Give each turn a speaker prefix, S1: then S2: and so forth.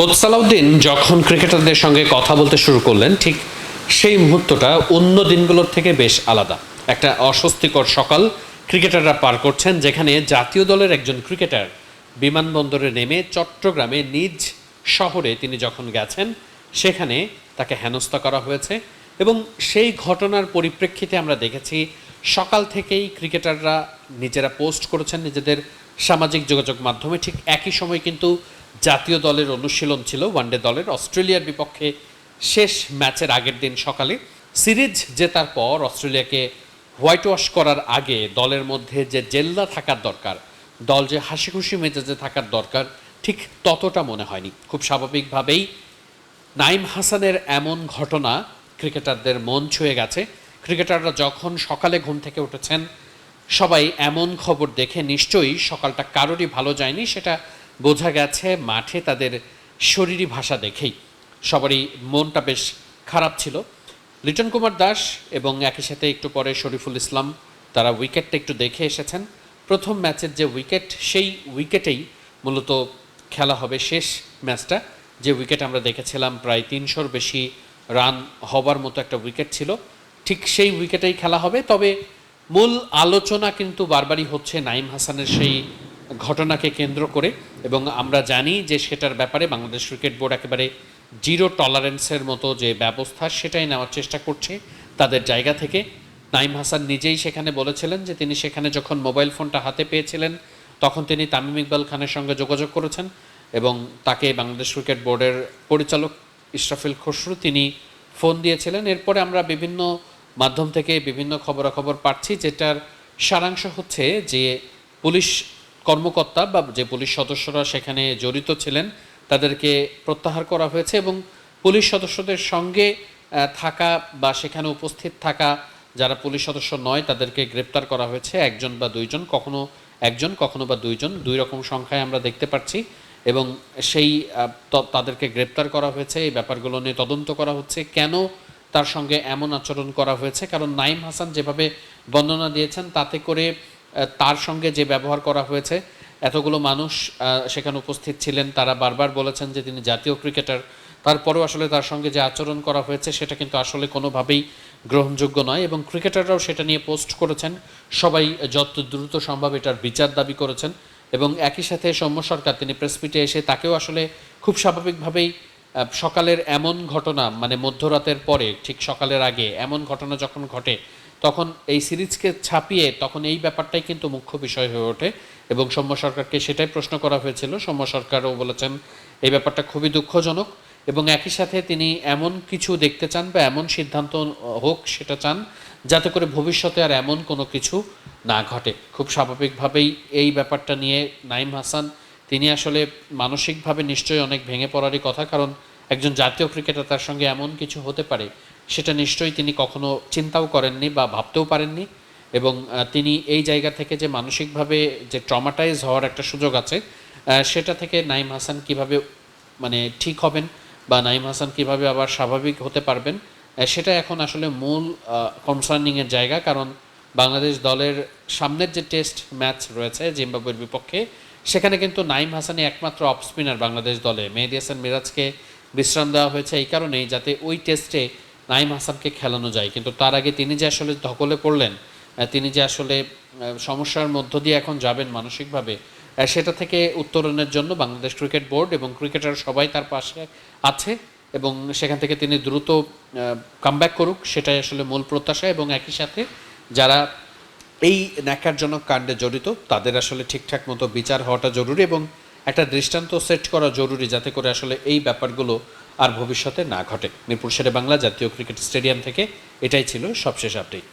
S1: Coach Salauddin যখন ক্রিকেটারদের সঙ্গে কথা বলতে শুরু করলেন, ঠিক সেই মুহূর্তটা অন্য দিনগুলোর থেকে বেশ আলাদা। একটা অস্বস্তিকর সকাল ক্রিকেটাররা পার করছেন, যেখানে জাতীয় দলের একজন ক্রিকেটার বিমানবন্দরে নেমে চট্টগ্রামে নিজ শহরে তিনি যখন গেছেন, সেখানে তাকে হেনস্থা করা হয়েছে। এবং সেই ঘটনার পরিপ্রেক্ষিতে আমরা দেখেছি সকাল থেকেই ক্রিকেটাররা নিজেরা পোস্ট করেছেন নিজেদের সামাজিক যোগাযোগ মাধ্যমে। ঠিক একই সময় কিন্তু জাতীয় দলের অনুশীলন ছিল, ওয়ানডে দলের অস্ট্রেলিয়ার বিপক্ষে শেষ ম্যাচের আগের দিন সকালে। সিরিজ জেতার পর অস্ট্রেলিয়াকে হোয়াইট ওয়াশ করার আগে দলের মধ্যে যে জেল্লা থাকার দরকার, দল যে হাসি খুশি মেজাজে থাকার দরকার, ঠিক ততটা মনে হয়নি। খুব স্বাভাবিকভাবেই নাইম হাসানের এমন ঘটনা ক্রিকেটারদের মন ছুঁয়ে গেছে। ক্রিকেটাররা যখন সকালে ঘুম থেকে উঠেছেন, সবাই এমন খবর দেখে নিশ্চয়ই সকালটা কারোরই ভালো যায়নি, সেটা বোঝা গেছে মাঠে তাদের শরীরী ভাষা দেখেই। সবারই মনটা বেশ খারাপ ছিল। লিটন কুমার দাস এবং একই সাথে একটু পরে শরীফুল ইসলাম, তারা উইকেটটা একটু দেখে এসেছেন। প্রথম ম্যাচের যে উইকেট, সেই উইকেটেই মূলত খেলা হবে শেষ ম্যাচটা। যে উইকেট আমরা দেখেছিলাম প্রায় 300-র বেশি রান হবার মতো একটা উইকেট ছিল, ঠিক সেই উইকেটেই খেলা হবে। তবে মূল আলোচনা কিন্তু বারবারই হচ্ছে নাইম হাসানের সেই ঘটনাকে কেন্দ্র করে, এবং আমরা জানি যে সেটার ব্যাপারে বাংলাদেশ ক্রিকেট বোর্ড একেবারে জিরো টলারেন্সের মতো যে ব্যবস্থা, সেটাই নেওয়ার চেষ্টা করছে তাদের জায়গা থেকে। নাইম হাসান নিজেই সেখানে বলেছিলেন যে তিনি সেখানে যখন মোবাইল ফোনটা হাতে পেয়েছিলেন, তখন তিনি তামিম ইকবাল খানের সঙ্গে যোগাযোগ করেছেন এবং তাকে বাংলাদেশ ক্রিকেট বোর্ডের পরিচালক ইশরাফিল খসরু তিনি ফোন দিয়েছিলেন। এরপরে আমরা বিভিন্ন মাধ্যম থেকে বিভিন্ন খবরাখবর পাচ্ছি, যেটার সারাংশ হচ্ছে যে পুলিশ কর্মকর্তা বা যে পুলিশ সদস্যরা সেখানে জড়িত ছিলেন তাদেরকে প্রত্যাহার করা হয়েছে, এবং পুলিশ সদস্যদের সঙ্গে থাকা বা সেখানে উপস্থিত থাকা যারা পুলিশ সদস্য নয় তাদেরকে গ্রেপ্তার করা হয়েছে। একজন বা দুইজন, কখনো একজন কখনো বা দুইজন, দুই রকম সংখ্যায় আমরা দেখতে পাচ্ছি। এবং সেই তাদেরকে গ্রেপ্তার করা হয়েছে। এই ব্যাপারগুলো নিয়ে তদন্ত করা হচ্ছে, কেন তার সঙ্গে এমন আচরণ করা হয়েছে। কারণ নাইম হাসান যেভাবে বর্ণনা দিয়েছেন, তাতে করে তার সঙ্গে যে ব্যবহার করা হয়েছে, এতগুলো মানুষ সেখানে উপস্থিত ছিলেন, তারা বারবার বলেছেন যে তিনি জাতীয় ক্রিকেটার, তারপরেও আসলে তার সঙ্গে যে আচরণ করা হয়েছে সেটা কিন্তু আসলে কোনোভাবেই গ্রহণযোগ্য নয়। এবং ক্রিকেটাররাও সেটা নিয়ে পোস্ট করেছেন, সবাই যত দ্রুত সম্ভব এটার বিচার দাবি করেছেন। এবং একই সাথে সৌম্য সরকার তিনি প্রেসমিটে এসে তাকেও আসলে খুব স্বাভাবিকভাবেই সকালের এমন ঘটনা, মানে মধ্যরাতের পরে ঠিক সকালের আগে এমন ঘটনা যখন ঘটে, তখন এই সিরিজকে ছাপিয়ে তখন এই ব্যাপারটাই কিন্তু মুখ্য বিষয় হয়ে ওঠে। এবং সৌম্য সরকারকে সেটাই প্রশ্ন করা হয়েছিল। সৌম্য সরকারও বলেছেন এই ব্যাপারটা খুবই দুঃখজনক, এবং একই সাথে তিনি এমন কিছু দেখতে চান বা এমন সিদ্ধান্ত হোক সেটা চান যাতে করে ভবিষ্যতে আর এমন কোনো কিছু না ঘটে। খুব স্বাভাবিকভাবেই এই ব্যাপারটা নিয়ে নাইম হাসান তিনি আসলে মানসিকভাবে নিশ্চয়ই অনেক ভেঙে পড়ারই কথা, কারণ একজন জাতীয় ক্রিকেটার তার সঙ্গে এমন কিছু হতে পারে সেটা নিশ্চয়ই তিনি কখনো চিন্তাও করেননি বা ভাবতেও পারেননি। এবং তিনি এই জায়গা থেকে যে মানসিকভাবে যে ট্রমাটাইজ হওয়ার একটা সুযোগ আছে, সেটা থেকে নাইম হাসান কিভাবে মানে ঠিক হবেন বা নাইম হাসান কিভাবে আবার স্বাভাবিক হতে পারবেন, সেটা এখন আসলে মূল কনসার্নিংয়ের জায়গা। কারণ বাংলাদেশ দলের সামনের যে টেস্ট ম্যাচ রয়েছে জিম্বাবুয়ের বিপক্ষে, সেখানে কিন্তু নাইম হাসানই একমাত্র অফ স্পিনার বাংলাদেশ দলে। মেহেদী হাসান মিরাজকে বিশ্রাম দেওয়া হয়েছে এই কারণেই যাতে ওই টেস্টে নাইম হাসানকে খেলানো যায়। কিন্তু তার আগে তিনি যে আসলে ধকলে পড়লেন, তিনি যে আসলে সমস্যার মধ্য দিয়ে এখন যাবেন মানসিকভাবে, সেটা থেকে উত্তরণের জন্য বাংলাদেশ ক্রিকেট বোর্ড এবং ক্রিকেটার সবাই তার পাশে আছে, এবং সেখান থেকে তিনি দ্রুত কামব্যাক করুক, সেটাই আসলে মূল প্রত্যাশা। এবং একই সাথে যারা এই ন্যাক্কারজনক কাণ্ডে জড়িত তাদের আসলে ঠিকঠাক মতো বিচার হওয়াটা জরুরি, এবং একটা দৃষ্টান্ত সেট করা জরুরি যাতে করে আসলে এই ব্যাপারগুলো আর ভবিষ্যতে না ঘটে। মিরপুর শেরে বাংলা জাতীয় ক্রিকেট স্টেডিয়াম থেকে এটাই ছিল সবশেষ আপডেট।